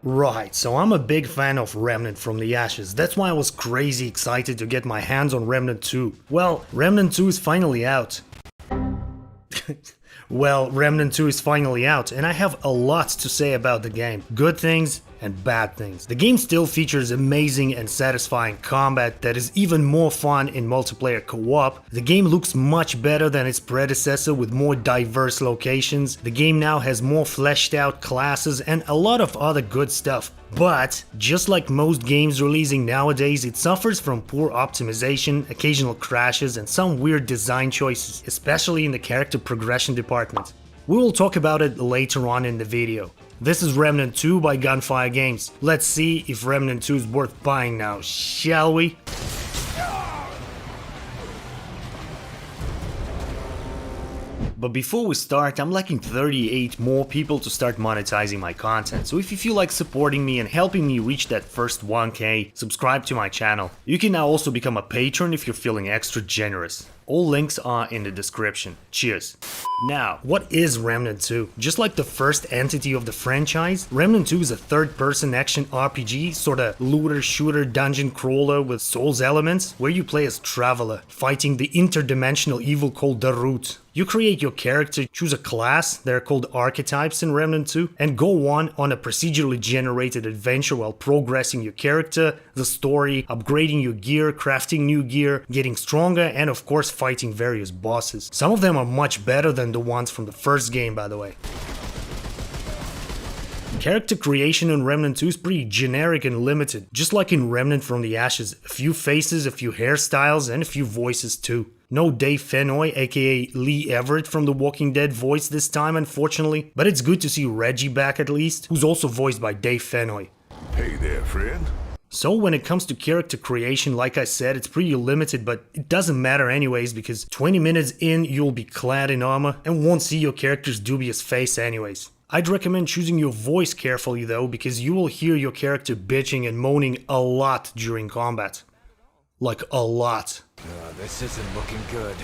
Right, so I'm a big fan of Remnant from the Ashes. That's why I was crazy excited to get my hands on Remnant 2. Well, Remnant 2 is finally out. Remnant 2 is finally out, and I have a lot to say about the game. Good things and bad things. The game still features amazing and satisfying combat that is even more fun in multiplayer co-op. The game looks much better than its predecessor with more diverse locations. The game now has more fleshed out classes and a lot of other good stuff. But, just like most games releasing nowadays, it suffers from poor optimization, occasional crashes, and some weird design choices, especially in the character progression department. We will talk about it later on in the video. This is Remnant 2 by Gunfire Games. Let's see if Remnant 2 is worth buying now, shall we? But before we start, I'm lacking 38 more people to start monetizing my content, so if you feel like supporting me and helping me reach that first 1k, subscribe to my channel. You can now also become a patron if you're feeling extra generous. All links are in the description. Cheers. Now, what is Remnant 2? Just like the first entity of the franchise, Remnant 2 is a third-person action RPG, sorta looter-shooter dungeon crawler with Souls elements, where you play as Traveler, fighting the interdimensional evil called the Root. You create your character, choose a class, they're called Archetypes in Remnant 2, and go on a procedurally generated adventure while progressing your character, the story, upgrading your gear, crafting new gear, getting stronger, and of course fighting various bosses. Some of them are much better than the ones from the first game, by the way. Character creation in Remnant 2 is pretty generic and limited, just like in Remnant from the Ashes. A few faces, a few hairstyles, and a few voices too. No Dave Fennoy, aka Lee Everett from The Walking Dead voice this time, unfortunately, but it's good to see Reggie back at least, who's also voiced by Dave Fennoy. Hey there, friend. So when it comes to character creation, like I said, it's pretty limited, but it doesn't matter anyways, because 20 minutes in you'll be clad in armor and won't see your character's dubious face anyways. I'd recommend choosing your voice carefully though, because you will hear your character bitching and moaning a lot during combat. Like a lot. This isn't looking good.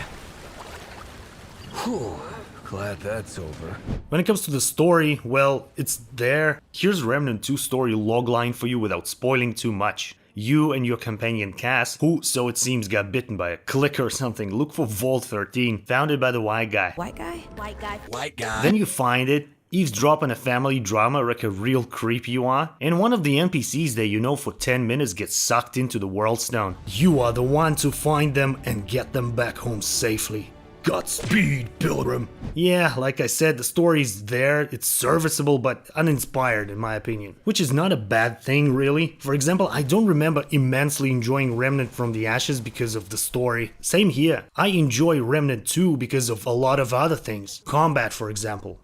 Whew, glad that's over. When it comes to the story, well, it's there. Here's Remnant 2 story logline for you without spoiling too much. You and your companion Cass, who, so it seems, got bitten by a clicker or something, look for Vault 13, founded by the white guy. White guy? White guy. White guy. Then you find it, eavesdrop on a family drama like a real creep you are, and one of the NPCs that you know for 10 minutes gets sucked into the World Stone. You are the one to find them and get them back home safely. Godspeed, Pilgrim. Yeah, like I said, the story's there, it's serviceable but uninspired in my opinion. Which is not a bad thing really. For example, I don't remember immensely enjoying Remnant from the Ashes because of the story. Same here. I enjoy Remnant 2 because of a lot of other things. Combat, for example.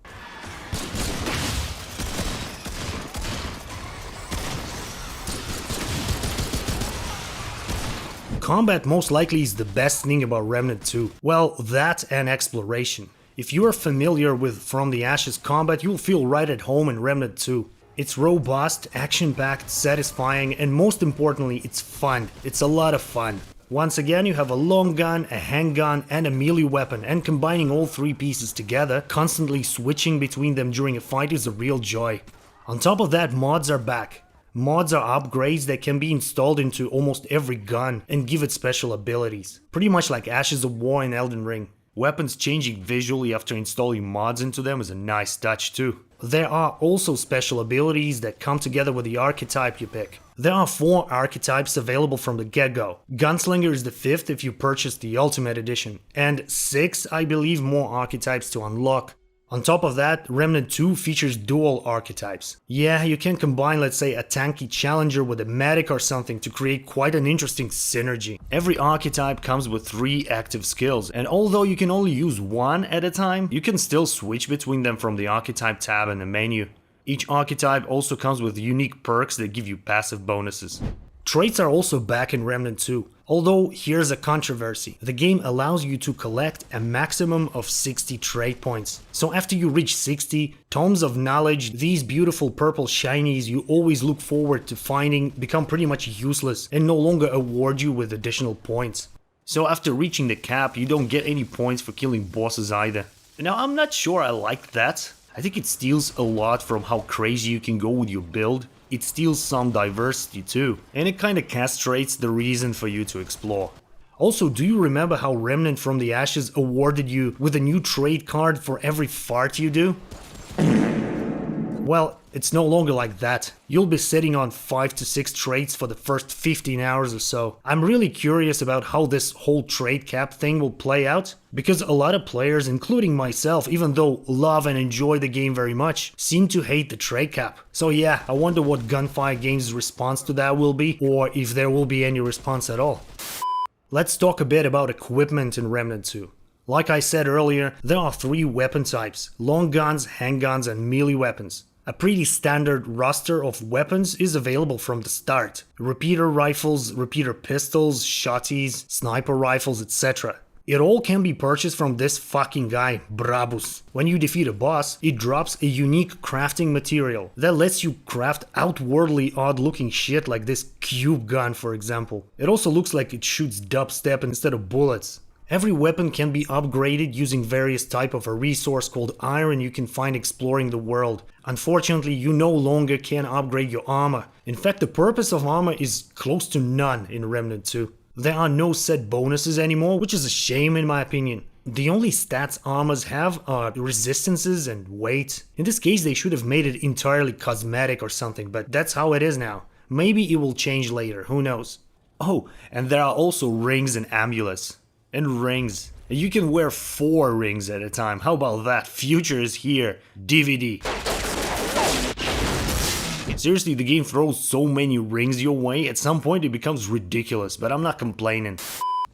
Combat most likely is the best thing about Remnant 2. Well, that and exploration. If you are familiar with From the Ashes combat, you'll feel right at home in Remnant 2. It's robust, action-packed, satisfying, and most importantly, it's fun. It's a lot of fun. Once again, you have a long gun, a handgun, and a melee weapon, and combining all three pieces together, constantly switching between them during a fight is a real joy. On top of that, mods are back. Mods are upgrades that can be installed into almost every gun and give it special abilities. Pretty much like Ashes of War in Elden Ring. Weapons changing visually after installing mods into them is a nice touch too. There are also special abilities that come together with the archetype you pick. There are 4 archetypes available from the get-go. Gunslinger is the 5th if you purchase the Ultimate Edition, and 6, I believe, more archetypes to unlock. On top of that, Remnant 2 features dual archetypes. Yeah, you can combine, let's say, a tanky challenger with a medic or something to create quite an interesting synergy. Every archetype comes with 3 active skills, and although you can only use one at a time, you can still switch between them from the archetype tab in the menu. Each archetype also comes with unique perks that give you passive bonuses. Traits are also back in Remnant 2, although here's a controversy. The game allows you to collect a maximum of 60 trait points. So after you reach 60, tomes of knowledge, these beautiful purple shinies you always look forward to finding, become pretty much useless and no longer award you with additional points. So after reaching the cap, you don't get any points for killing bosses either. Now I'm not sure I like that. I think it steals a lot from how crazy you can go with your build. It steals some diversity too, and it kinda castrates the reason for you to explore. Also, do you remember how Remnant from the Ashes awarded you with a new trade card for every fart you do? Well, it's no longer like that. You'll be sitting on 5 to 6 trades for the first 15 hours or so. I'm really curious about how this whole trade cap thing will play out, because a lot of players, including myself, even though love and enjoy the game very much, seem to hate the trade cap. So yeah, I wonder what Gunfire Games' response to that will be, or if there will be any response at all. Let's talk a bit about equipment in Remnant 2. Like I said earlier, there are 3 weapon types: long guns, handguns, and melee weapons. A pretty standard roster of weapons is available from the start. Repeater rifles, repeater pistols, shotties, sniper rifles, etc. It all can be purchased from this fucking guy, Brabus. When you defeat a boss, it drops a unique crafting material that lets you craft outwardly odd looking shit like this cube gun, for example. It also looks like it shoots dubstep instead of bullets. Every weapon can be upgraded using various type of a resource called iron you can find exploring the world. Unfortunately, you no longer can upgrade your armor. In fact, the purpose of armor is close to none in Remnant 2. There are no set bonuses anymore, which is a shame in my opinion. The only stats armors have are resistances and weight. In this case, they should have made it entirely cosmetic or something, but that's how it is now. Maybe it will change later, who knows. Oh, and there are also rings and amulets. And rings. You can wear 4 rings at a time. How about that? Future is here. DVD. Seriously, the game throws so many rings your way, at some point it becomes ridiculous, but I'm not complaining.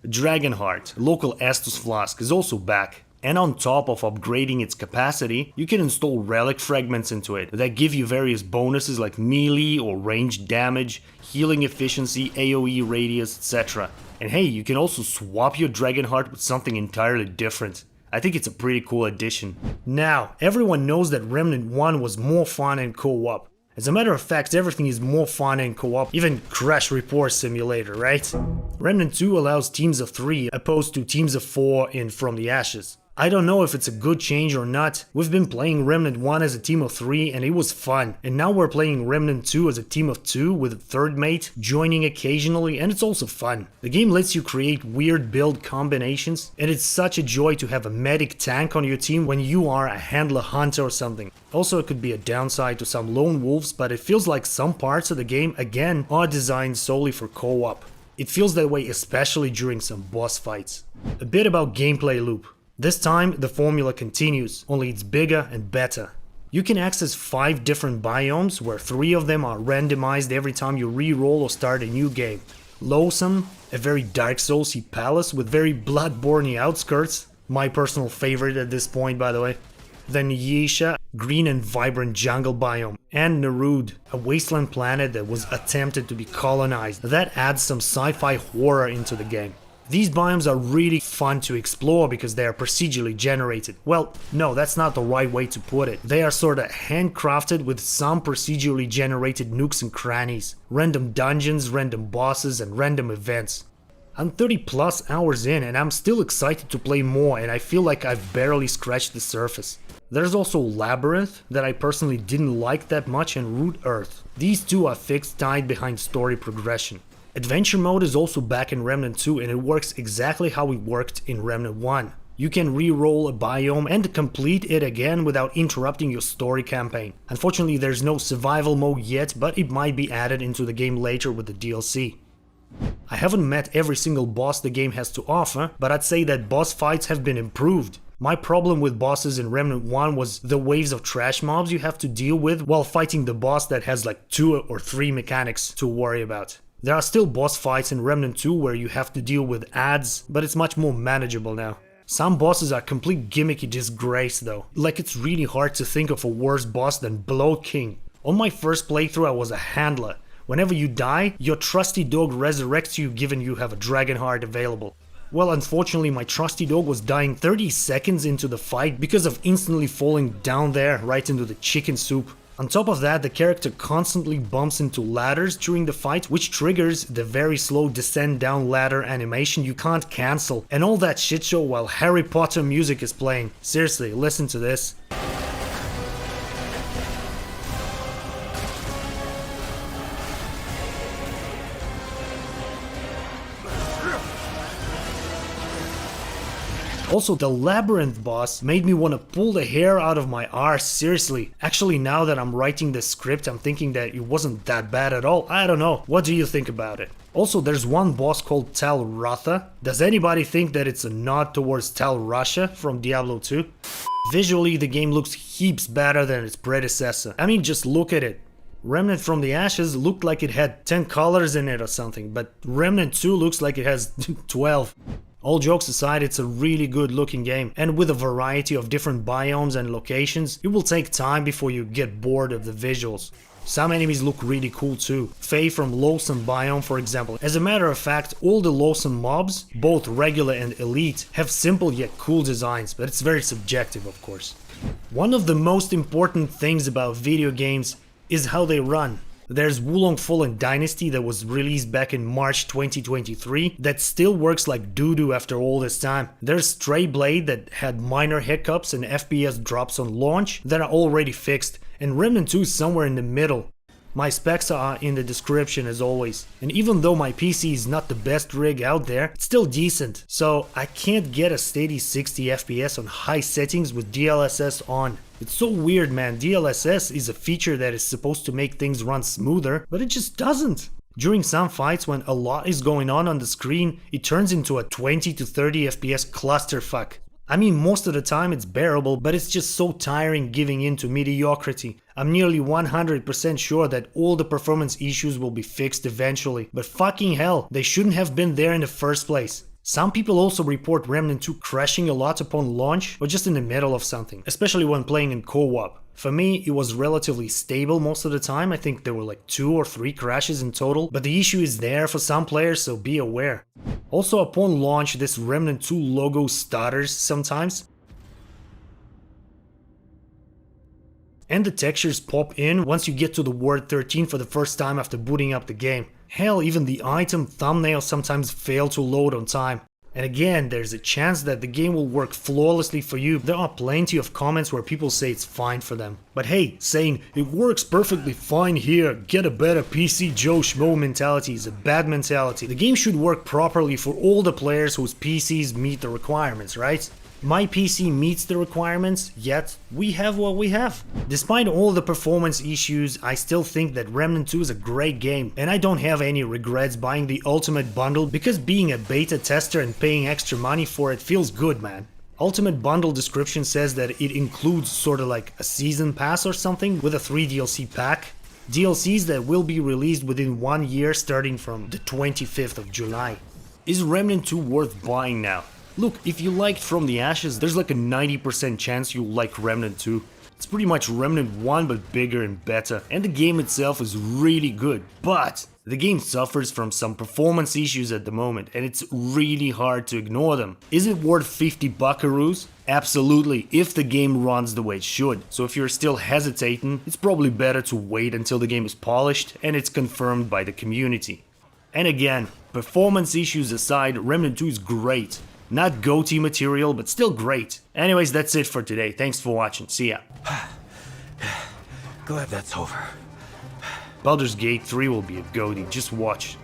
Dragonheart, local Estus flask, is also back. And on top of upgrading its capacity, you can install relic fragments into it that give you various bonuses like melee or ranged damage, healing efficiency, AoE radius, etc. And hey, you can also swap your Dragonheart with something entirely different. I think it's a pretty cool addition. Now, everyone knows that Remnant 1 was more fun in co-op. As a matter of fact, everything is more fun in co-op, even Crash Report Simulator, right? Remnant 2 allows teams of 3 opposed to teams of 4 in From the Ashes. I don't know if it's a good change or not. We've been playing Remnant 1 as a team of 3 and it was fun. And now we're playing Remnant 2 as a team of 2 with a third mate joining occasionally, and it's also fun. The game lets you create weird build combinations, and it's such a joy to have a medic tank on your team when you are a handler hunter or something. Also, it could be a downside to some lone wolves, but it feels like some parts of the game, again, are designed solely for co-op. It feels that way especially during some boss fights. A bit about gameplay loop. This time, the formula continues, only it's bigger and better. You can access 5 different biomes, where 3 of them are randomized every time you re-roll or start a new game. Loathsome, a very Dark Soulsy palace with very Bloodborne outskirts, my personal favorite at this point by the way. Then Yesha, green and vibrant jungle biome, and Nerud, a wasteland planet that was attempted to be colonized. That adds some sci-fi horror into the game. These biomes are really fun to explore because they are procedurally generated. Well, no, that's not the right way to put it. They are sorta handcrafted with some procedurally generated nooks and crannies, random dungeons, random bosses, and random events. I'm 30 plus hours in and I'm still excited to play more, and I feel like I've barely scratched the surface. There's also Labyrinth that I personally didn't like that much, and Root Earth. These 2 are fixed tied behind story progression. Adventure mode is also back in Remnant 2 and it works exactly how it worked in Remnant 1. You can re-roll a biome and complete it again without interrupting your story campaign. Unfortunately, there's no survival mode yet, but it might be added into the game later with the DLC. I haven't met every single boss the game has to offer, but I'd say that boss fights have been improved. My problem with bosses in Remnant 1 was the waves of trash mobs you have to deal with while fighting the boss that has like 2 or 3 mechanics to worry about. There are still boss fights in Remnant 2 where you have to deal with ads, but it's much more manageable now. Some bosses are complete gimmicky disgrace though, like it's really hard to think of a worse boss than Bloat King. On my first playthrough I was a handler. Whenever you die, your trusty dog resurrects you given you have a Dragonheart available. Well, unfortunately my trusty dog was dying 30 seconds into the fight because of instantly falling down there right into the chicken soup. On top of that, the character constantly bumps into ladders during the fight, which triggers the very slow descend down ladder animation you can't cancel, and all that shit show while Harry Potter music is playing. Seriously, listen to this. Also, the Labyrinth boss made me want to pull the hair out of my arse, seriously. Actually, now that I'm writing the script, I'm thinking that it wasn't that bad at all. I don't know. What do you think about it? Also, there's one boss called Tal Ratha. Does anybody think that it's a nod towards Tal Rasha from Diablo 2? Visually, the game looks heaps better than its predecessor. I mean, just look at it. Remnant from the Ashes looked like it had 10 colors in it or something, but Remnant 2 looks like it has 12. All jokes aside, it's a really good looking game, and with a variety of different biomes and locations, it will take time before you get bored of the visuals. Some enemies look really cool too. Faye from Loathsome biome, for example. As a matter of fact, all the Loathsome mobs, both regular and elite, have simple yet cool designs, but it's very subjective, of course. One of the most important things about video games is how they run. There's Wulong Fallen Dynasty that was released back in March 2023 that still works like doo-doo after all this time. There's Stray Blade that had minor hiccups and FPS drops on launch that are already fixed, and Remnant 2 is somewhere in the middle. My specs are in the description as always, and even though my PC is not the best rig out there, it's still decent, so I can't get a steady 60 FPS on high settings with DLSS on. It's so weird, man. DLSS is a feature that is supposed to make things run smoother, but it just doesn't. During some fights when a lot is going on the screen, it turns into a 20 to 30 FPS clusterfuck. I mean, most of the time it's bearable, but it's just so tiring giving in to mediocrity. I'm nearly 100% sure that all the performance issues will be fixed eventually, but fucking hell, they shouldn't have been there in the first place. Some people also report Remnant 2 crashing a lot upon launch or just in the middle of something, especially when playing in co-op. For me, it was relatively stable most of the time. I think there were like 2 or 3 crashes in total, but the issue is there for some players, so be aware. Also, upon launch, this Remnant 2 logo stutters sometimes, and the textures pop in once you get to the word 13 for the first time after booting up the game. Hell, even the item thumbnails sometimes fail to load on time. And again, there's a chance that the game will work flawlessly for you. There are plenty of comments where people say it's fine for them. But hey, saying it works perfectly fine here, get a better PC Joe Schmo mentality is a bad mentality. The game should work properly for all the players whose PCs meet the requirements, right? My PC meets the requirements, yet we have what we have. Despite all the performance issues, I still think that Remnant 2 is a great game, and I don't have any regrets buying the Ultimate Bundle because being a beta tester and paying extra money for it feels good, man. Ultimate Bundle description says that it includes sorta like a season pass or something with a 3 DLC pack. DLCs that will be released within 1 year starting from the 25th of July. Is Remnant 2 worth buying now? Look, if you liked From the Ashes, there's like a 90% chance you'll like Remnant 2. It's pretty much Remnant 1 but bigger and better, and the game itself is really good, but the game suffers from some performance issues at the moment, and it's really hard to ignore them. Is it worth 50 buckaroos? Absolutely, if the game runs the way it should. So if you're still hesitating, it's probably better to wait until the game is polished and it's confirmed by the community. And again, performance issues aside, Remnant 2 is great. Not GOTY material, but still great. Anyways, that's it for today. Thanks for watching. See ya. Glad that's over. Baldur's Gate 3 will be a GOTY. Just watch.